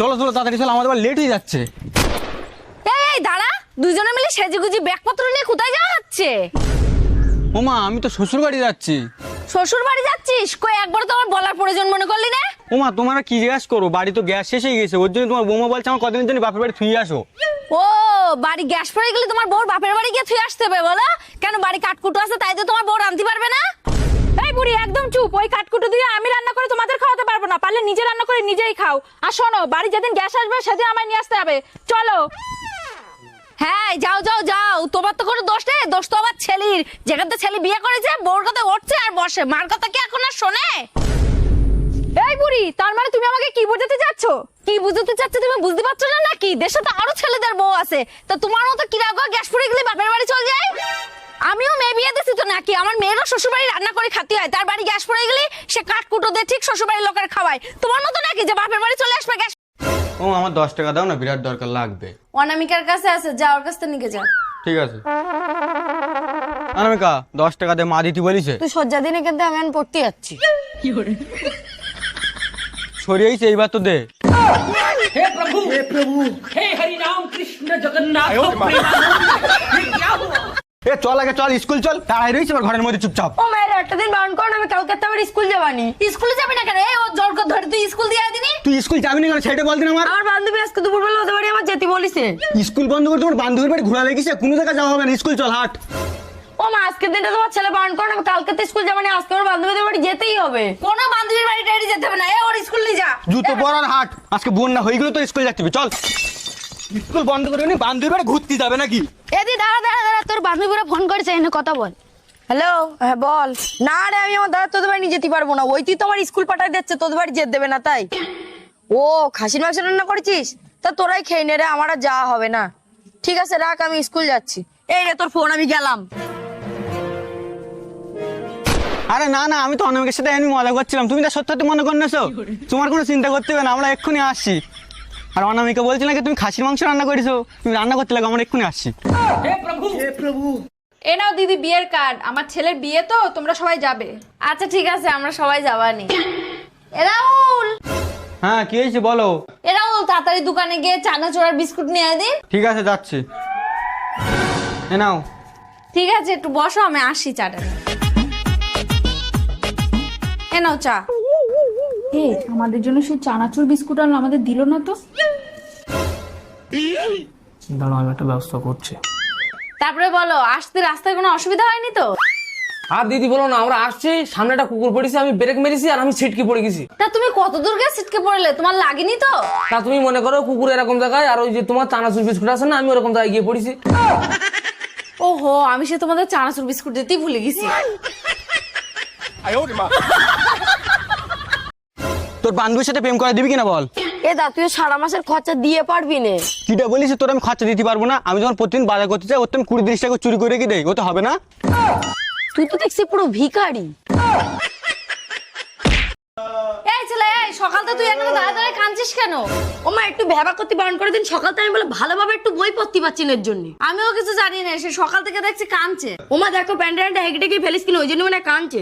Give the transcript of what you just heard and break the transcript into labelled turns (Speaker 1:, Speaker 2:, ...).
Speaker 1: চলো চলো তাড়াতাড়ি চলো, আমাদের লেট হয়ে যাচ্ছে।
Speaker 2: এই দাঁড়া, দুজনে মিলে সেজেগুজি ব্যাগপত্র নিয়ে কোথায় যাওয়া হচ্ছে?
Speaker 1: ওমা আমি তো শ্বশুর বাড়ি যাচ্ছি।
Speaker 2: শ্বশুর বাড়ি যাচ্ছিস? কই একবার তো আমার বলার প্রয়োজন মনে করলি না?
Speaker 1: ওমা তোমরা কি জিজ্ঞাসা করো, বাড়ি তো গ্যাস শেষ হয়ে গেছে, ওর জন্য তোমার বৌমা বলছে আমার কদিনের জন্য বাপের বাড়ি থুয়ে আসো।
Speaker 2: ও বাড়ি গ্যাস পড়ে গেলে তোমার বউর বাপের বাড়ি গিয়ে থুয়ে আসতে হবে বলো? কেন বাড়ি কাঠকুটো আছে তাই তো তোমার বউ রাঁধতে পারবে না?
Speaker 3: এই বুড়ি একদম চুপ। ওই কাঠকুটো দিয়ে আমি রান্না করে তোমাদের খাওয়াতে পারবো না, পারলে নিজে রান্না করে নিজেই খাও। আর শোনো, বাড়ি যেদিন গ্যাস আসবে সেদিন আমায় নিয়ে আসতে হবে। চলো।
Speaker 2: হ্যাঁ যাও যাও যাও, তোমার তো কোনো দোষ নেই, দোষ তো আমার ছেলের। যেখানে ছেলে বিয়ে করেছে বউর কথা উঠছে আর বসে, মার কথা কি এখন আর শোনে?
Speaker 3: এই বুড়ি, তার মানে তুমি আমাকে কি বোঝাতে চাচ্ছ?
Speaker 2: কি বুঝতে চাচ্ছে তুমি বুঝতে পারছো না নাকি? দেশে তো আরো ছেলেদের বউ আছে, তা তোমার মতো কি রাগো গ্যাস পড়ে গেলে বাপের বাড়ি চলে যায়? আমিও মেয়ে বিয়ে দিছি তো নাকি, আমার মেয়েরও শ্বশুর বাড়ি রান্না করে খাতে হয়, তার বাড়ি গ্যাস পড়ে গেলে সে কাঠকুটো দিয়ে ঠিক শ্বশুর বাড়ির লোকের খাওয়ায়। তোমার মতো নাকি যে বাপের বাড়ি চলে আসবে গ্যাস?
Speaker 1: ও আমার 10 টাকা দাও না, বিরাট দরকার লাগবে।
Speaker 2: অনামিকার কাছে আছে, যা ওর কাছ থেকে নিয়ে যা।
Speaker 1: ঠিক আছে অনামিকা 10 টাকা দিয়ে মা দিতে বলিছে।
Speaker 2: তুই সজ্জা দিনে কিন্তু আমি পড়তে যাচ্ছি।
Speaker 1: সরিয়েছে এইবার তো দে।
Speaker 4: हे प्रभु हे हरि राम कृष्ण जगन्नाथ ये क्या हुआ?
Speaker 1: এ চল আগে চল, স্কুল চল, দাঁড়াই রয়েছে আমার ঘরের মধ্যে চুপচাপ।
Speaker 2: ও মায়ের একটা দিন বারণ করো, আমি কালকে তো আবার স্কুল যাবানি। স্কুলে যাবি না কেন? এই ও জোর করে ধরে তুই স্কুল দিয়ে দিনি।
Speaker 1: তুই স্কুল যাবি না কেন সেটা বল দিন আমার।
Speaker 2: আমার বান্ধবী আজকে দুপুরবেলা ওদের বাড়ি আমার যেতে বলিছে।
Speaker 1: স্কুল বন্ধ করে তোমার বান্ধবীর বাড়ি ঘোরা লেগেছে, কোনো জায়গায় যাওয়া হবে না, স্কুল চল হাট।
Speaker 2: ও মা আজকের দিনটা তোমার ছেলে বারণ করো, আমি কালকে তো স্কুল যাবানি, আজকে আমার বান্ধবীদের বাড়ি যেতেই হবে। কোনো বান্ধবীর বাড়ি টাড়ি যেতে হবে না, এ ওর স্কুল নিয়ে যা।
Speaker 1: জুতো পর আর হাট, আজকে বন্যা হয়ে গেল তো স্কুল যাচ্ছি, চল। স্কুল বন্ধ করে নি বান্ধবীর বাড়ি ঘুরতে যাবে নাকি?
Speaker 2: এদি দাঁড়া দাঁড়া দাঁড়া, তোর বান্ধবীরা ফোন করেছে, এনে কথা বল। হ্যালো, হ্যাঁ বল। না রে আমি আমার দাদা তোদের বাড়ি নিয়ে যেতে পারবো না, ওই তুই তোমার স্কুল পাঠাই দিচ্ছে, তোদের বাড়ি যেতে দেবে না তাই। ও খাসির মাংস রান্না করেছিস? তা তোরাই খেয়ে নে রে, আমার আর যাওয়া হবে না। ঠিক আছে রাখ, আমি স্কুল যাচ্ছি। এই রে তোর ফোন, আমি গেলাম।
Speaker 1: আরে না না, আমি তো অনামিকের সাথে এমনি মজা করছিলাম, তুমি তা সত্যি মনে করছো? তোমার কোনো চিন্তা করতে হবে না, আমরা এক্ষুনি আসছি। আর অনামিকা বলছি নাকি তুমি খাসির মাংস রান্না করেছো, তুমি রান্না করতে লাগো, আমরা এক্ষুনি আসছি।
Speaker 4: हे प्रभु
Speaker 3: এ নাও দিদি বিয়ের কার্ড, আমার ছেলের বিয়ে তো, তোমরা সবাই যাবে।
Speaker 2: আচ্ছা ঠিক আছে, আমরা সবাই যাবানি। এরাউল,
Speaker 1: হ্যাঁ কি হয়েছে বলো।
Speaker 2: এরাউল তাড়াতাড়ি দোকানে গিয়ে চানাচুর বিস্কুট নিয়ে আয় দিন।
Speaker 1: ঠিক আছে যাচ্ছি, এ নাও।
Speaker 2: ঠিক আছে একটু বসো, আমি আসি চাটা নিয়ে। এ নাও চা।
Speaker 3: এ আমাদের জন্য সেই চানাচুর বিস্কুট আনলো, আমাদের দিল না তো।
Speaker 4: দাঁড়াও আমি একটা ব্যবস্থা করছি।
Speaker 2: তারপরে বলো, আসতে রাস্তায় কোনো অসুবিধা হয়নি তো?
Speaker 5: আর দিদি বলো না, আমরা আসছি, সামনে একটা কুকুর পড়েছি, আমি ব্রেক মেরেছি আর আমি ছিটকে পড়ে গেছি।
Speaker 2: তা তুমি কত দূর গিয়ে ছিটকে পড়লে, তোমার লাগেনি তো?
Speaker 5: তা তুমি মনে করো কুকুর এরকম জায়গায়, আর ওই যে তোমার চানাচুর বিস্কুট আছে না, আমি ওরকম জায়গায় গিয়ে পড়েছি।
Speaker 2: ওহো, আমি সে তোমাদের চানাচুর বিস্কুট দিতেই ভুলে গেছি।
Speaker 1: তোর বান্ধবীর সাথে প্রেম করে দিবি কিনা বল।
Speaker 2: এ দা তুই সারা মাসের খরচা দিয়ে পারবি না।
Speaker 1: কিটা বলিস তোর আমি খরচা দিতে পারবো না, আমি যখন প্রতিদিন বাজার করতে চাই ওর তো আমি 20-30 টাকা চুরি করে রেখে দেই, ও তো হবে না।
Speaker 2: তুই তো দেখছি পুরো ভিখারি। এই ছেলে, এই সকালটা তুই এখানে দাঁড়া দাঁড়া কাঁদছিস কেন? ও মা একটু ভেবা করতে বারণ করে দিন, সকালটা আমি বলে ভালোভাবে একটু বই পড়তে পারছি না এর জন্য। আমিও কিছু জানি না, সে সকাল থেকে দেখছি কাঁদছে। ও মা দেখো প্যান্ডাটা হেগে টেগে ফেলিস কিনা, ওই জন্য মানে কাঁদছে।